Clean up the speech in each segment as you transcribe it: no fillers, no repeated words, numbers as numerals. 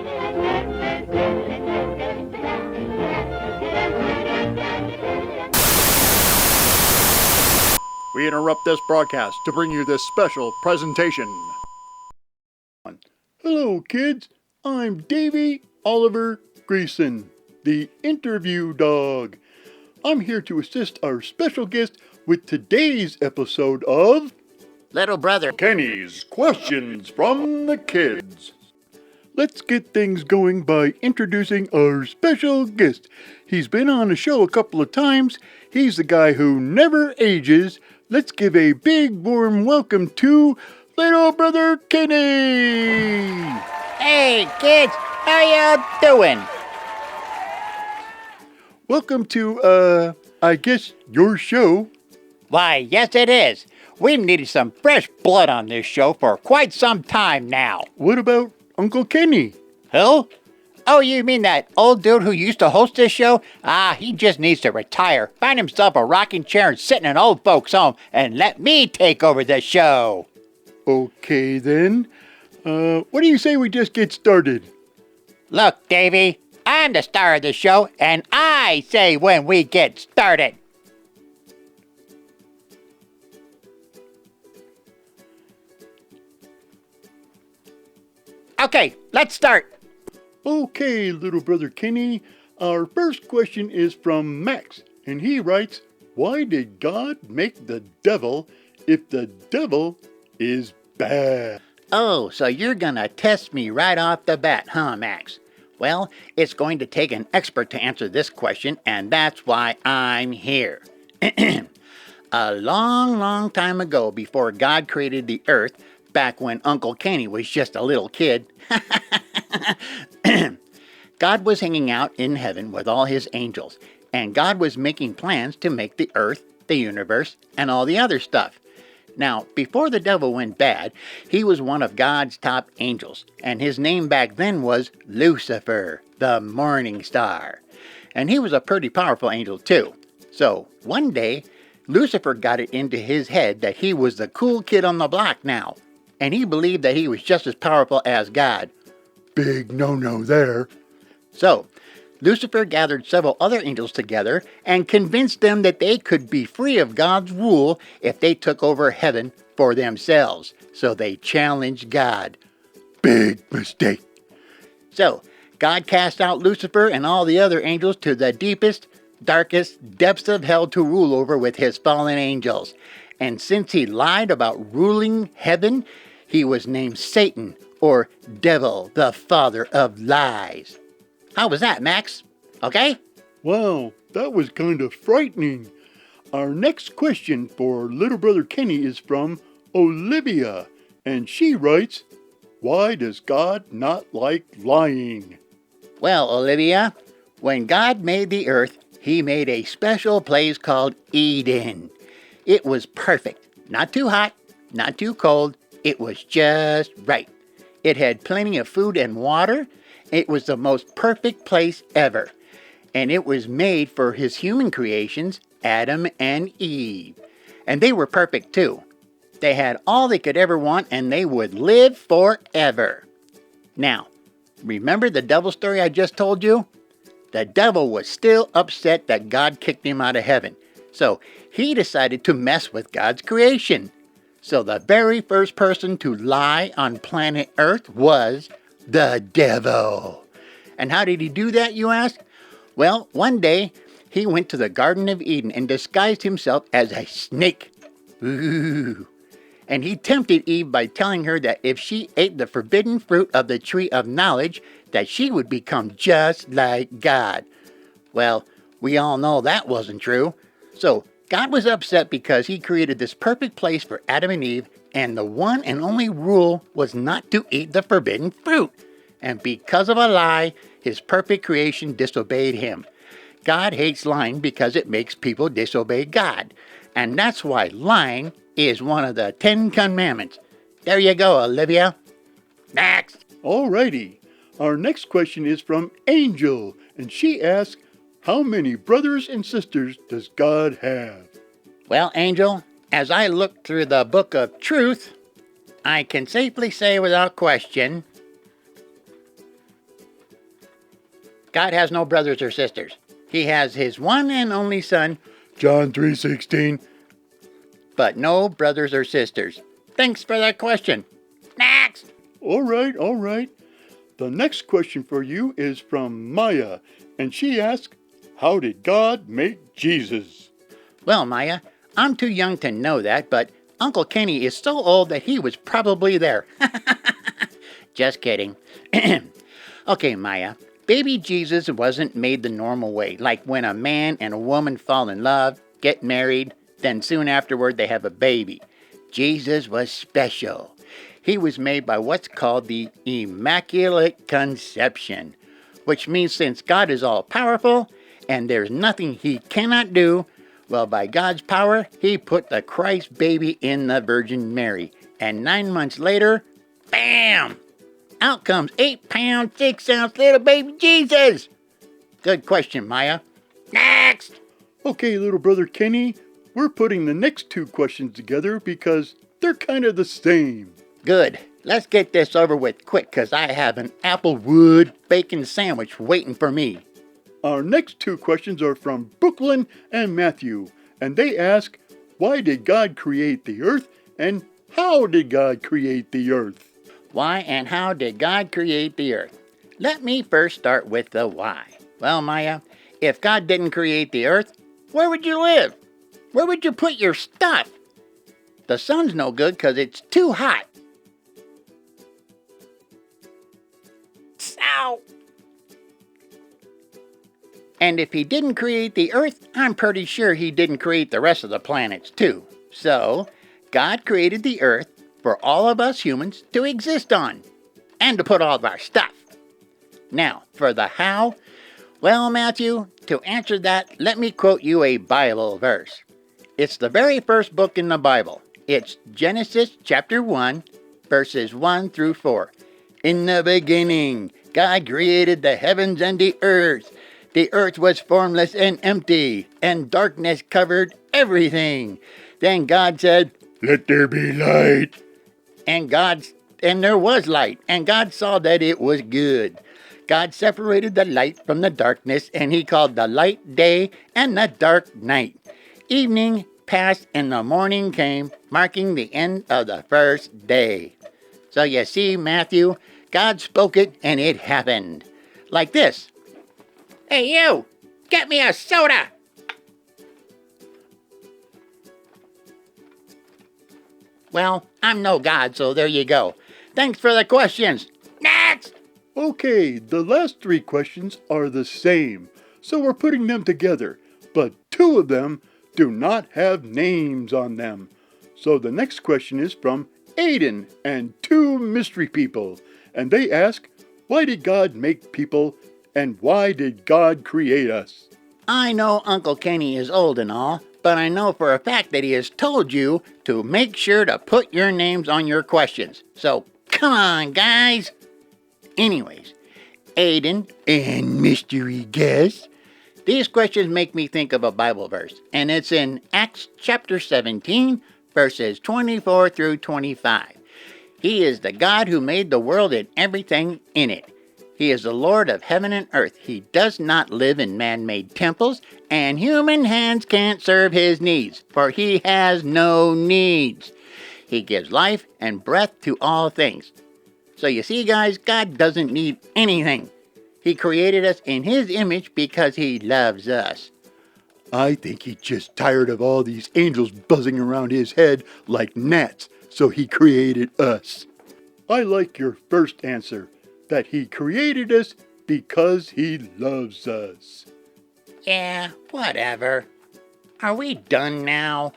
We interrupt this broadcast to bring you this special presentation. Hello, kids. I'm Davy Oliver Greason, the interview dog. I'm here to assist our special guest with today's episode of Little Brother Kenny's Questions from the Kids. Let's get things going by introducing our special guest. He's been on the show a couple of times. He's the guy who never ages. Let's give a big warm welcome to Little Brother Kenny! Hey, kids, how y'all doing? Welcome to, I guess, your show. Why, yes it is. We've needed some fresh blood on this show for quite some time now. What about Uncle Kenny? Who? Oh, you mean that old dude who used to host this show? He just needs to retire, find himself a rocking chair and sit in an old folks' home, and let me take over the show. Okay, then. What do you say we just get started? Look, Davy, I'm the star of the show, and I say when we get started. Okay, let's start. Okay, Little Brother Kenny. Our first question is from Max, and he writes, why did God make the devil if the devil is bad? Oh, so you're gonna test me right off the bat, huh, Max? Well, it's going to take an expert to answer this question, and that's why I'm here. A long, long time ago, before God created the earth, back when Uncle Kenny was just a little kid, God was hanging out in heaven with all his angels, and God was making plans to make the earth, the universe, and all the other stuff. Now, before the devil went bad, he was one of God's top angels, and his name back then was Lucifer, the morning star. And he was a pretty powerful angel too. So, one day, Lucifer got it into his head that he was the cool kid on the block now, and he believed that he was just as powerful as God. Big no-no there. So, Lucifer gathered several other angels together and convinced them that they could be free of God's rule if they took over heaven for themselves. So they challenged God. Big mistake. So, God cast out Lucifer and all the other angels to the deepest, darkest depths of hell to rule over with his fallen angels. And since he lied about ruling heaven, he was named Satan, or Devil, the father of lies. How was that, Max? Okay? Wow, that was kind of frightening. Our next question for Little Brother Kenny is from Olivia, and she writes, why does God not like lying? Well, Olivia, when God made the earth, he made a special place called Eden. It was perfect. Not too hot, not too cold. It was just right. It had plenty of food and water. It was the most perfect place ever. And it was made for his human creations, Adam and Eve. And they were perfect too. They had all they could ever want, and they would live forever. Now, remember the devil story I just told you? The devil was still upset that God kicked him out of heaven. So he decided to mess with God's creation. So the very first person to lie on planet Earth was the devil. And how did he do that, you ask? Well, one day, he went to the Garden of Eden and disguised himself as a snake. Ooh. And he tempted Eve by telling her that if she ate the forbidden fruit of the tree of knowledge, that she would become just like God. Well, we all know that wasn't true. So God was upset because he created this perfect place for Adam and Eve, and the one and only rule was not to eat the forbidden fruit. And because of a lie, his perfect creation disobeyed him. God hates lying because it makes people disobey God. And that's why lying is one of the 10 Commandments. There you go, Olivia. Next. Alrighty. Our next question is from Angel, and she asks, how many brothers and sisters does God have? Well, Angel, as I look through the Book of Truth, I can safely say without question, God has no brothers or sisters. He has his one and only son, John 3:16. but no brothers or sisters. Thanks for that question. Next! All right, all right. The next question for you is from Maya, and she asks, how did God make Jesus? Well, Maya, I'm too young to know that, but Uncle Kenny is so old that he was probably there. Just kidding. Okay, Maya. Baby Jesus wasn't made the normal way, like when a man and a woman fall in love, get married, then soon afterward they have a baby. Jesus was special. He was made by what's called the Immaculate Conception, which means since God is all-powerful and there's nothing he cannot do, well, by God's power, he put the Christ baby in the Virgin Mary. And 9 months later, bam! Out comes 8-pound, 6-ounce little baby Jesus. Good question, Maya. Next! Okay, little brother Kenny, we're putting the next two questions together because they're kind of the same. Good. Let's get this over with quick because I have an applewood bacon sandwich waiting for me. Our next two questions are from Brooklyn and Matthew, and they ask, why did God create the earth and how did God create the earth? Why and how did God create the earth? Let me first start with the why. Well, Maya, if God didn't create the earth, where would you live? Where would you put your stuff? The sun's no good because it's too hot. Ow! And if he didn't create the earth, I'm pretty sure he didn't create the rest of the planets too. So, God created the earth for all of us humans to exist on, and to put all of our stuff. Now, for the how, well, Matthew, to answer that, let me quote you a Bible verse. It's the very first book in the Bible. It's Genesis chapter 1, verses 1 through 4. In the beginning, God created the heavens and the earth. The earth was formless and empty, and darkness covered everything. Then God said, Let there be light. And there was light, and God saw that it was good. God separated the light from the darkness, and he called the light day and the dark night. Evening passed and the morning came, marking the end of the first day. So you see, Matthew, God spoke it and it happened. Like this. Hey you, get me a soda! Well, I'm no God, so there you go. Thanks for the questions. Next! Okay, the last three questions are the same, so we're putting them together, but two of them do not have names on them. So the next question is from Aiden and two mystery people, and they ask, why did God make people, and why did God create us? I know Uncle Kenny is old and all, but I know for a fact that he has told you to make sure to put your names on your questions. So come on, guys! Anyways, Aiden and mystery guest, these questions make me think of a Bible verse, and it's in Acts chapter 17, verses 24 through 25. He is the God who made the world and everything in it. He is the Lord of heaven and earth. He does not live in man-made temples, and human hands can't serve his needs, for he has no needs. He gives life and breath to all things. So you see, guys, God doesn't need anything. He created us in his image because he loves us. I think he's just tired of all these angels buzzing around his head like gnats, so he created us. I like your first answer, that he created us because he loves us. Yeah, whatever. Are we done now?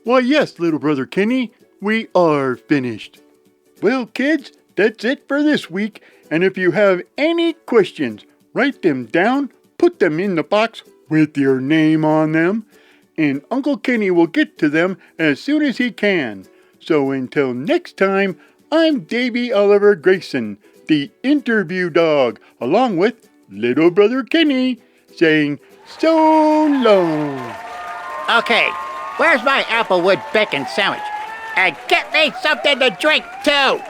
Why, yes, little brother Kenny, we are finished. Well, kids, that's it for this week, and if you have any questions, write them down, put them in the box with your name on them, and Uncle Kenny will get to them as soon as he can. So until next time, I'm Davy Oliver Grayson, the interview dog, along with little brother Kenny, saying so long. Okay, where's my applewood bacon sandwich? And get me something to drink too!